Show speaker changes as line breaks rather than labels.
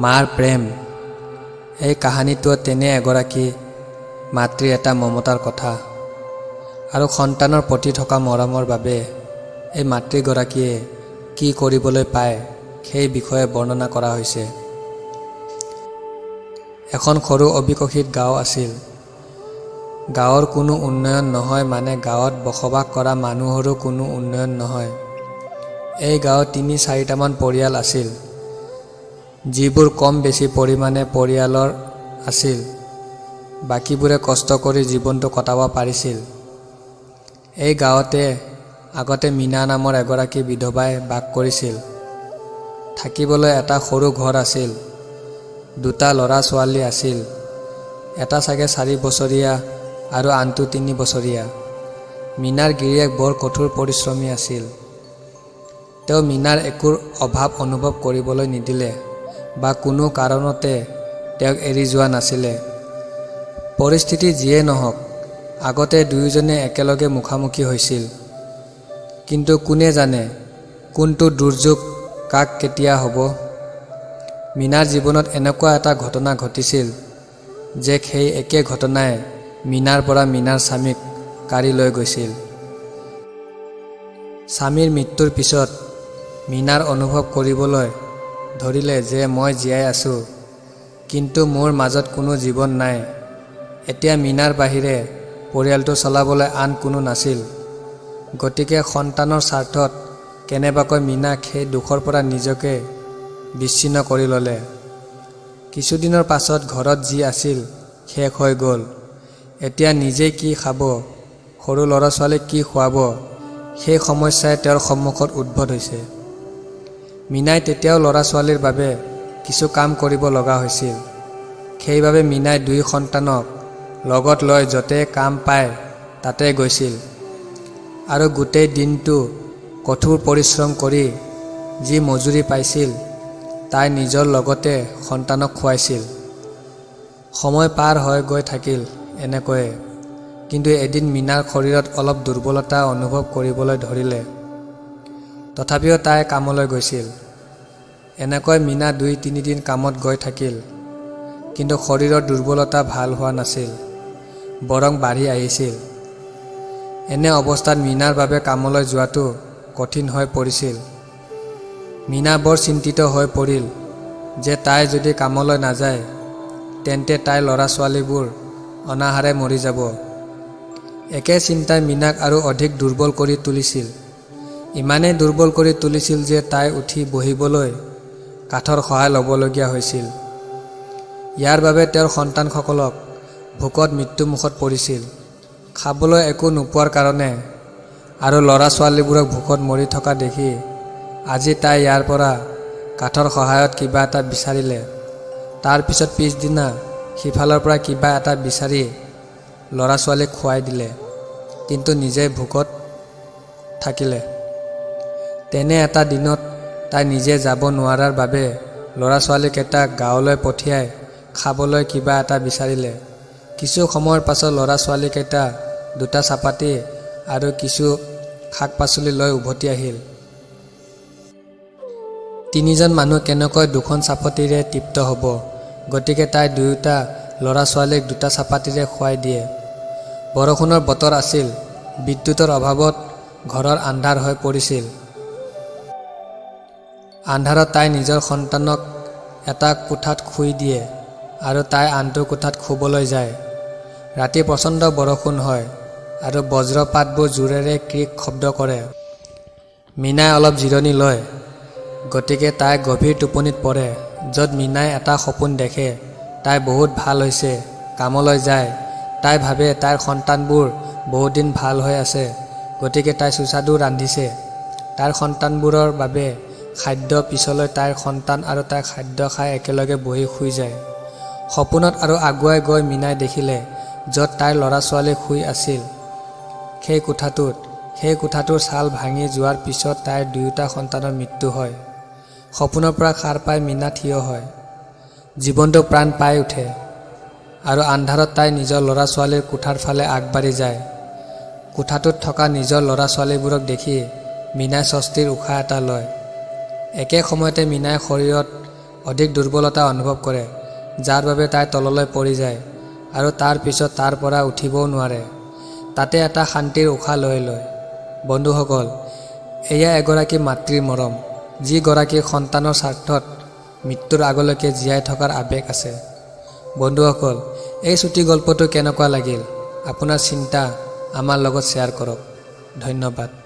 মাৰ প্ৰেম। এই কাহিনীটো তেনে এগৰাকী মাতৃৰ এটা মমতাৰ কথা আৰু সন্তানৰ প্ৰতি থকা মৰমৰ বাবে এই মাতৃগৰাকীয়ে কি কৰিবলৈ পায় সেই বিষয়ে বৰ্ণনা কৰা হৈছে। এখন সৰু অবিকশিত গাঁও আছিল। গাঁৱৰ কোনো উন্নয়ন নহয়, মানে গাঁৱত বসবাস কৰা মানুহৰো কোনো উন্নয়ন নহয়। এই গাঁৱত ৩-৪টামান পৰিয়াল আছিল, যিবোৰ কম বেছি পৰিমাণে পৰিয়ালৰ আছিল। বাকীবোৰে কষ্ট কৰি জীৱনটো কটাব পাৰিছিল। এই গাঁৱতে আগতে মীনা নামৰ এগৰাকী বিধৱাই বাস কৰিছিল। থাকিবলৈ এটা সৰু ঘৰ আছিল। 2টা ল'ৰা-ছোৱালী আছিল, এটা চাগে 4 বছৰীয়া আৰু আনটো 3 বছৰীয়া। মীনাৰ গিৰিয়েক বৰ কঠোৰ পৰিশ্ৰমী আছিল। তেওঁ মীনাৰ একো অভাৱ অনুভৱ কৰিবলৈ নিদিলে বা কোনো কাৰণতে তেওঁক এৰি যোৱা নাছিলে। পৰিস্থিতি যিয়ে নহওক, আগতে দুয়োজনে একেলগে মুখামুখি হৈছিল। কিন্তু কোনে জানে কোনটো দুৰ্যোগ কাক কেতিয়া হ'ব। মীনাৰ জীৱনত এনেকুৱা এটা ঘটনা ঘটিছিল যে সেই একে ঘটনাই মীনাৰ পৰা মীনাৰ স্বামীক কাঢ়ি লৈ গৈছিল। স্বামীৰ মৃত্যুৰ পিছত মীনাৰ অনুভৱ কৰিবলৈ ধৰিলে যে মই জীয়াই আছোঁ, কিন্তু মোৰ মাজত কোনো জীৱন নাই। এতিয়া মীনাৰ বাহিৰে পৰিয়ালটো চলাবলৈ আন কোনো নাছিল। গতিকে সন্তানৰ স্বাৰ্থত কেনেবাকৈ মীনাক সেই দুখৰ পৰা নিজকে বিচ্ছিন্ন কৰি ল'লে। কিছুদিনৰ পাছত ঘৰত যি আছিল শেষ হৈ গ'ল। এতিয়া নিজে কি খাব, সৰু ল'ৰা-ছোৱালীক কি খুৱাব, সেই সমস্যাই তেওঁৰ সন্মুখত উদ্ভৱ হৈছে। মীনাই তেতিয়াও ল'ৰা-ছোৱালীৰ বাবে কিছু কাম কৰিব লগা হৈছিল। সেইবাবে মীনাই 2 সন্তানক লগত লৈ য'তে কাম পায় তাতে গৈছিল আৰু গোটেই দিনটো কঠোৰ পৰিশ্ৰম কৰি যি মজুৰি পাইছিল তাই নিজৰ লগতে সন্তানক খুৱাইছিল। সময় পাৰ হৈ গৈ থাকিল এনেকৈয়ে। কিন্তু এদিন মীনাৰ শৰীৰত অলপ দুৰ্বলতা অনুভৱ কৰিবলৈ ধৰিলে। তথাপিও তাই কামলৈ গৈছিল। এনেকৈ মীনা 2-3 দিন কামত গৈ থাকিল, কিন্তু শৰীৰৰ দুৰ্বলতা ভাল হোৱা নাছিল, বৰং বাঢ়ি আহিছিল। এনে অৱস্থাত মীনাৰ বাবে কামলৈ যোৱাটো কঠিন হৈ পৰিছিল। মীনা বৰ চিন্তিত হৈ পৰিল যে তাই যদি কামলৈ নাযায় তেন্তে তাইৰ ল'ৰা-ছোৱালীবোৰ অনাহাৰে মৰি যাব। একে চিন্তাই মীনাক আৰু অধিক দুৰ্বল কৰি তুলিছিল। ইমানেই দুৰ্বল কৰি তুলিছিল যে তাই উঠি বহিবলৈ কাঠৰ সহায় ল'বলগীয়া হৈছিল। ইয়াৰ বাবে তেওঁৰ সন্তানসকলক ভোকত মৃত্যুমুখত পৰিছিল। খাবলৈ একো নোপোৱাৰ কাৰণে আৰু ল'ৰা-ছোৱালীবোৰক ভোকত মৰি থকা দেখি আজি তাই ইয়াৰ পৰা কাঠৰ সহায়ত কিবা এটা বিচাৰিলে। তাৰ পিছত পিছদিনা সিফালৰ পৰা কিবা এটা বিচাৰি ল'ৰা-ছোৱালীক খুৱাই দিলে, কিন্তু নিজে ভোকত থাকিলে। তেনে এটা দিনত তাই নিজে যাব নোৱাৰাৰ বাবে ল'ৰা-ছোৱালীকেইটাক গাঁৱলৈ পঠিয়াই খাবলৈ কিবা এটা বিচাৰিলে। কিছু সময়ৰ পাছত ল'ৰা-ছোৱালীকেইটা 2টা চাপাতি আৰু কিছু শাক-পাচলি লৈ উভতি আহিল। 3জন মানুহ কেনেকৈ 2খন চাপতিৰে তৃপ্ত হ'ব, গতিকে তাই 2টা ল'ৰা-ছোৱালীক 2টা চাপাতিৰে খুৱাই দিয়ে। বৰষুণৰ বতৰ আছিল। বিদ্যুতৰ অভাৱত ঘৰৰ আন্ধাৰ হৈ পৰিছিল। আন্ধাৰত তাই নিজৰ সন্তানক এটা কোঠাত শুই দিয়ে আৰু তাই আনটো কোঠাত শুবলৈ যায়। ৰাতি প্ৰচণ্ড বৰষুণ হয় আৰু বজ্ৰপাতবোৰ জোৰেৰে ক্ৰিক শব্দ কৰে। মীনাই অলপ জিৰণি লয়, গতিকে তাই গভীৰ টোপনিত পৰে। য'ত মীনাই এটা সপোন দেখে তাই বহুত ভাল হৈছে, কামলৈ যায়। তাই ভাবে তাইৰ সন্তানবোৰ বহুদিন ভাল হৈ আছে, গতিকে তাই সুস্বাদু ৰান্ধিছে তাইৰ সন্তানবোৰৰ বাবে খাদ্য। পিছলৈ তাইৰ সন্তান আৰু তাই খাদ্য খাই একেলগে বহি শুই যায়। সপোনত আৰু আগুৱাই গৈ মীনাই দেখিলে য'ত তাইৰ ল'ৰা-ছোৱালী শুই আছিল সেই কোঠাটোৰ ছাল ভাঙি যোৱাৰ পিছত তাইৰ 2টা সন্তানৰ মৃত্যু হয়। সপোনৰ পৰা সাৰ পাই মীনা থিয় হয়। জীৱনটো প্ৰাণ পাই উঠে আৰু আন্ধাৰত তাই নিজৰ ল'ৰা-ছোৱালীৰ কোঠাৰ ফালে আগবাঢ়ি যায়। কোঠাটোত থকা নিজৰ ল'ৰা-ছোৱালীবোৰক দেখি মীনাই স্বস্তিৰ উশাহ এটা লয়। একে সময়তে মীনাই শৰীৰত অধিক দুৰ্বলতা অনুভৱ কৰে, যাৰ বাবে তাই তললৈ পৰি যায় আৰু তাৰ পিছত তাৰ পৰা উঠিবও নোৱাৰে। তাতে এটা শান্তিৰ উশাহ লৈ লয়। বন্ধুসকল, এয়া এগৰাকী মাতৃৰ মৰম, যিগৰাকীৰ সন্তানৰ স্বাৰ্থত মৃত্যুৰ আগলৈকে জীয়াই থকাৰ আৱেগ আছে। বন্ধুসকল, এই চুটি গল্পটো কেনেকুৱা লাগিল? আপোনাৰ চিন্তা আমাৰ লগত শ্বেয়াৰ কৰক। ধন্যবাদ।